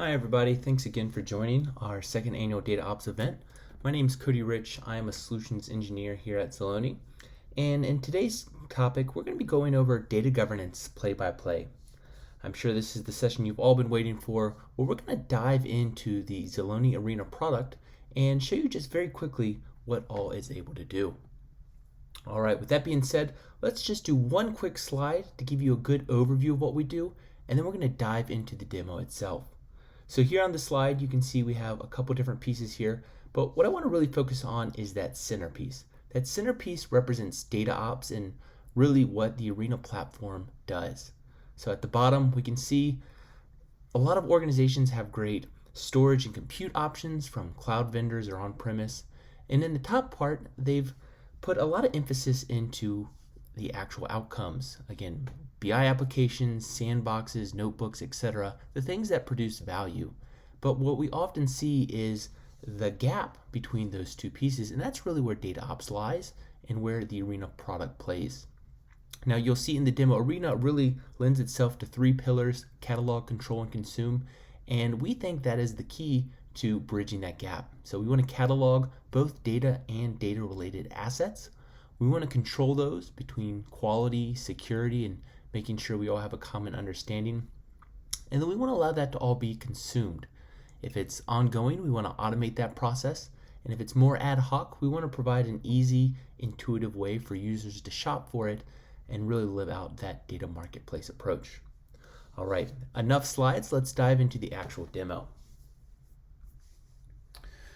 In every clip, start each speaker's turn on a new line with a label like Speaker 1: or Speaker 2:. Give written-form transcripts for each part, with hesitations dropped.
Speaker 1: Hi everybody, thanks again for joining our second annual DataOps event. My name is Cody Rich. I am a solutions engineer here at Zaloni. And in today's topic, we're going to be going over data governance play by play. I'm sure this is the session you've all been waiting for, where we're going to dive into the Zaloni Arena product and show you just very quickly what all is able to do. All right, with that being said, let's just do one quick slide to give you a good overview of what we do, and then we're going to dive into the demo itself. So here on the slide, you can see we have a couple different pieces here, but what I want to really focus on is that centerpiece. That centerpiece represents DataOps and really what the Arena platform does. So at the bottom, we can see a lot of organizations have great storage and compute options from cloud vendors or on-premise. And in the top part, they've put a lot of emphasis into the actual outcomes. Again, BI applications, sandboxes, notebooks, etc., the things that produce value. But what we often see is the gap between those two pieces, and that's really where DataOps lies and where the Arena product plays. Now you'll see in the demo, Arena really lends itself to three pillars: catalog, control, and consume, and we think that is the key to bridging that gap. So we want to catalog both data and data-related assets. We want to control those between quality, security, and making sure we all have a common understanding. And then we want to allow that to all be consumed. If it's ongoing, we want to automate that process. And if it's more ad hoc, we want to provide an easy, intuitive way for users to shop for it and really live out that data marketplace approach. All right, enough slides. Let's dive into the actual demo.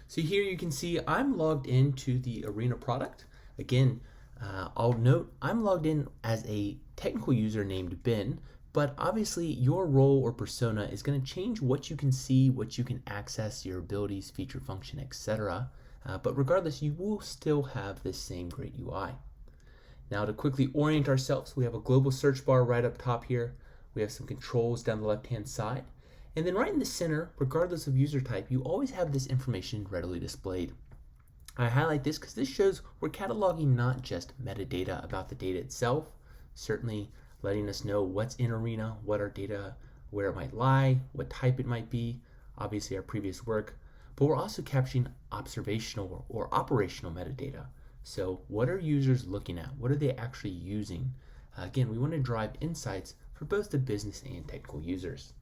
Speaker 1: So here you can see I'm logged into the Arena product. Again, I'll note I'm logged in as a technical user named Ben, but obviously your role or persona is going to change what you can see, what you can access, your abilities, feature function, etc. But regardless, you will still have this same great UI. Now to quickly orient ourselves, we have a global search bar right up top here. We have some controls down the left-hand side. And then right in the center, regardless of user type, you always have this information readily displayed. I highlight this because this shows we're cataloging not just metadata about the data itself, certainly letting us know what's in Arena, what our data, where it might lie, what type it might be, obviously our previous work, but we're also capturing observational or operational metadata. So what are users looking at? What are they actually using? Again, we want to drive insights for both the business and technical users.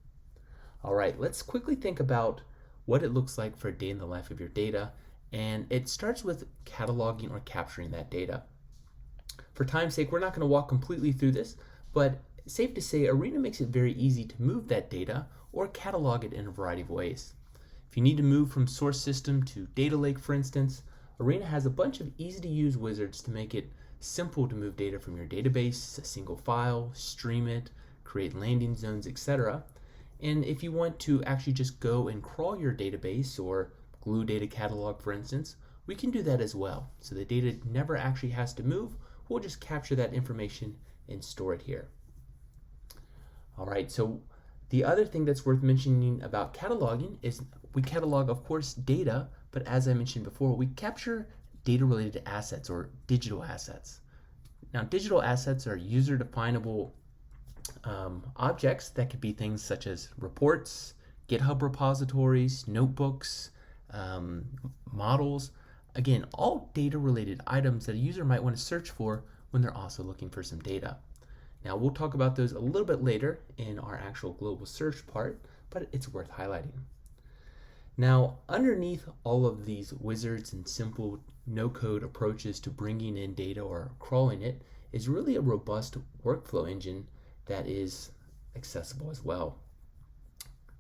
Speaker 1: All right, let's quickly think about what it looks like for a day in the life of your data. And it starts with cataloging or capturing that data. For time's sake, we're not going to walk completely through this, but safe to say Arena makes it very easy to move that data or catalog it in a variety of ways. If you need to move from source system to data lake, for instance, Arena has a bunch of easy to use wizards to make it simple to move data from your database, a single file, stream it, create landing zones, etc. And if you want to actually just go and crawl your database or glue data catalog, for instance, we can do that as well. So the data never actually has to move. We'll just capture that information and store it here. All right, so the other thing that's worth mentioning about cataloging is we catalog, of course, data, but as I mentioned before, we capture data-related assets or digital assets. Now, digital assets are user-definable objects that could be things such as reports, GitHub repositories, notebooks, models. Again, all data-related items that a user might want to search for when they're also looking for some data. Now, we'll talk about those a little bit later in our actual global search part, but it's worth highlighting. Now, underneath all of these wizards and simple no-code approaches to bringing in data or crawling it is really a robust workflow engine that is accessible as well.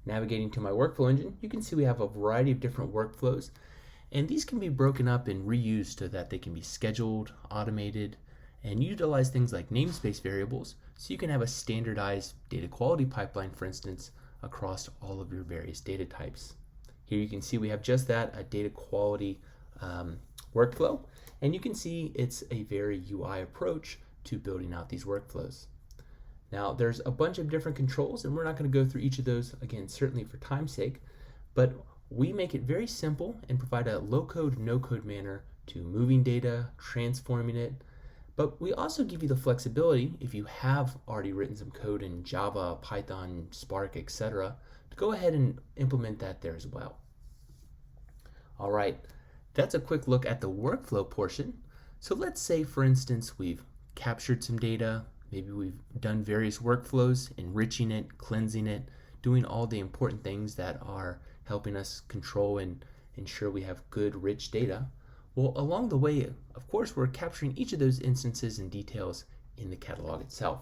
Speaker 1: Navigating to my workflow engine, you can see we have a variety of different workflows, and these can be broken up and reused so that they can be scheduled, automated, and utilize things like namespace variables so you can have a standardized data quality pipeline, for instance, across all of your various data types. Here you can see we have just that, a data quality workflow, and you can see it's a very UI approach to building out these workflows. Now, there's a bunch of different controls, and we're not going to go through each of those, again, certainly for time's sake, but we make it very simple and provide a low-code, no-code manner to moving data, transforming it, but we also give you the flexibility, if you have already written some code in Java, Python, Spark, etc., go ahead and implement that there as well. All right, that's a quick look at the workflow portion. So let's say, for instance, we've captured some data, maybe we've done various workflows, enriching it, cleansing it, doing all the important things that are helping us control and ensure we have good, rich data. Well, along the way, of course, we're capturing each of those instances and details in the catalog itself.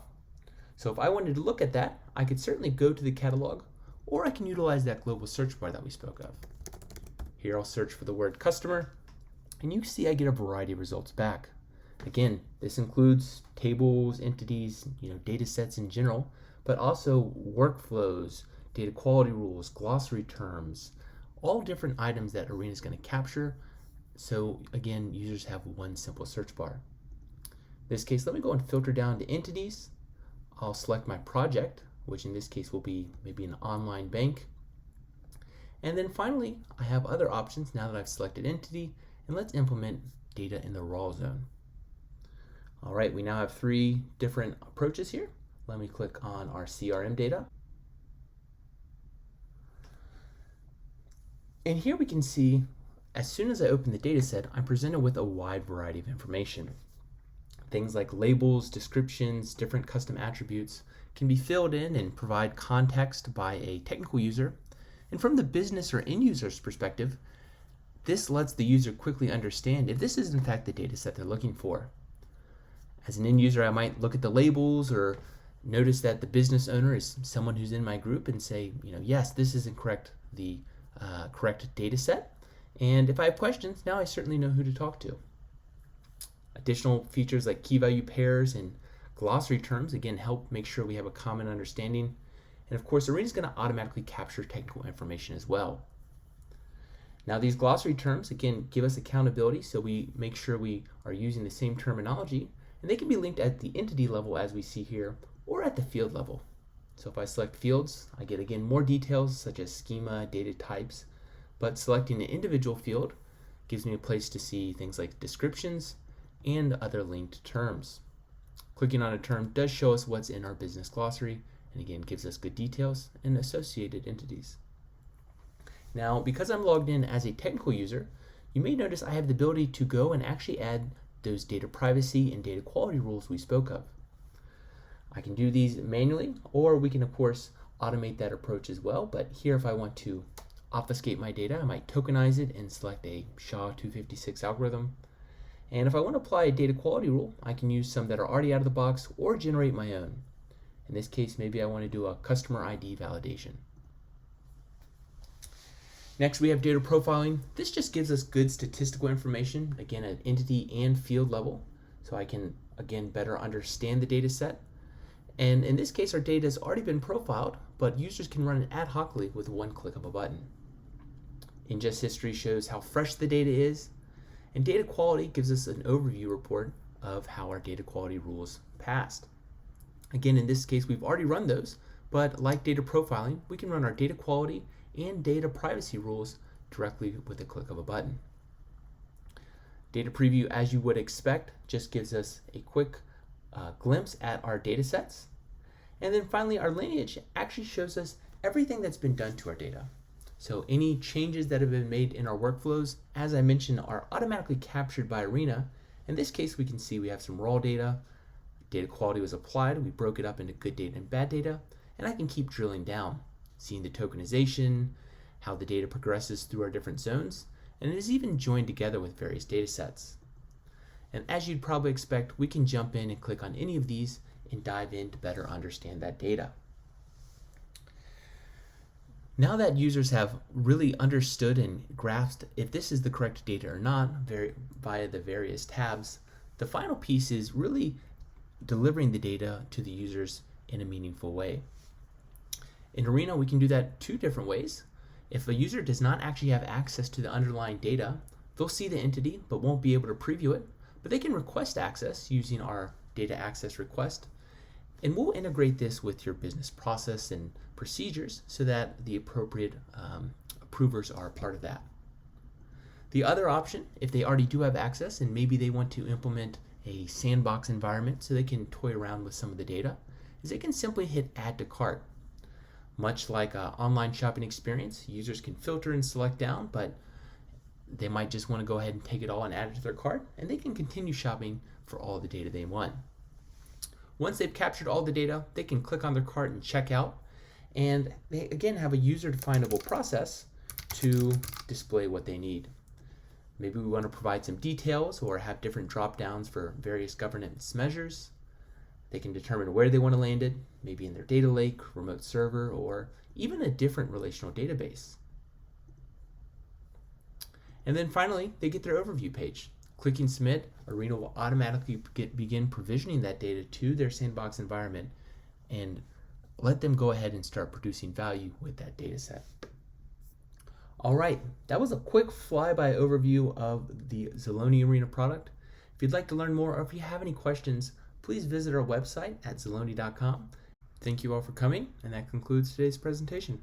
Speaker 1: So if I wanted to look at that, I could certainly go to the catalog, or I can utilize that global search bar that we spoke of. Here I'll search for the word customer, and you can see I get a variety of results back. Again, this includes tables, entities, data sets in general, but also workflows, data quality rules, glossary terms, all different items that Arena is going to capture. So again, users have one simple search bar. In this case, let me go and filter down to entities. I'll select my project, which in this case will be maybe an online bank. And then finally, I have other options now that I've selected entity, and let's implement data in the raw zone. All right, we now have 3 different approaches here. Let me click on our CRM data. And here we can see, as soon as I open the data set, I'm presented with a wide variety of information. Things like labels, descriptions, different custom attributes can be filled in and provide context by a technical user. And from the business or end user's perspective, this lets the user quickly understand if this is in fact the data set they're looking for. As an end user, I might look at the labels or notice that the business owner is someone who's in my group and say, yes, this is correct, the correct data set. And if I have questions, now I certainly know who to talk to. Additional features like key value pairs and glossary terms, again, help make sure we have a common understanding. And of course, Arena is going to automatically capture technical information as well. Now, these glossary terms, again, give us accountability, so we make sure we are using the same terminology, and they can be linked at the entity level as we see here, or at the field level. So if I select fields, I get, again, more details such as schema, data types, but selecting an individual field gives me a place to see things like descriptions and other linked terms. Clicking on a term does show us what's in our business glossary, and again gives us good details and associated entities. Now, because I'm logged in as a technical user, you may notice I have the ability to go and actually add those data privacy and data quality rules we spoke of. I can do these manually, or we can of course automate that approach as well, but here if I want to obfuscate my data, I might tokenize it and select a SHA-256 algorithm. And if I want to apply a data quality rule, I can use some that are already out of the box or generate my own. In this case, maybe I want to do a customer ID validation. Next, we have data profiling. This just gives us good statistical information, again at entity and field level, so I can, again, better understand the data set. And in this case, our data has already been profiled, but users can run it ad hocly with one click of a button. Ingest history shows how fresh the data is, and data quality gives us an overview report of how our data quality rules passed. Again, in this case, we've already run those, but like data profiling, we can run our data quality and data privacy rules directly with a click of a button. Data preview, as you would expect, just gives us a quick glimpse at our data sets. And then finally, our lineage actually shows us everything that's been done to our data. So any changes that have been made in our workflows, as I mentioned, are automatically captured by Arena. In this case, we can see we have some raw data. Data quality was applied. We broke it up into good data and bad data. And I can keep drilling down, seeing the tokenization, how the data progresses through our different zones, and it is even joined together with various data sets. And as you'd probably expect, we can jump in and click on any of these and dive in to better understand that data. Now that users have really understood and grasped if this is the correct data or not via the various tabs, the final piece is really delivering the data to the users in a meaningful way. In Arena, we can do that 2 different ways. If a user does not actually have access to the underlying data, they'll see the entity but won't be able to preview it, but they can request access using our data access request. And we'll integrate this with your business process and procedures so that the appropriate approvers are a part of that. The other option, if they already do have access and maybe they want to implement a sandbox environment so they can toy around with some of the data, is they can simply hit add to cart. Much like an online shopping experience, users can filter and select down, but they might just want to go ahead and take it all and add it to their cart, and they can continue shopping for all the data they want. Once they've captured all the data, they can click on their cart and check out, and they again have a user-definable process to display what they need. Maybe we want to provide some details or have different drop downs for various governance measures. They can determine where they want to land it, maybe in their data lake, remote server, or even a different relational database. And then finally, they get their overview page. Clicking submit, Arena will automatically begin provisioning that data to their sandbox environment and let them go ahead and start producing value with that data set. All right, that was a quick flyby overview of the Zaloni Arena product. If you'd like to learn more or if you have any questions, please visit our website at zaloni.com. Thank you all for coming, and that concludes today's presentation.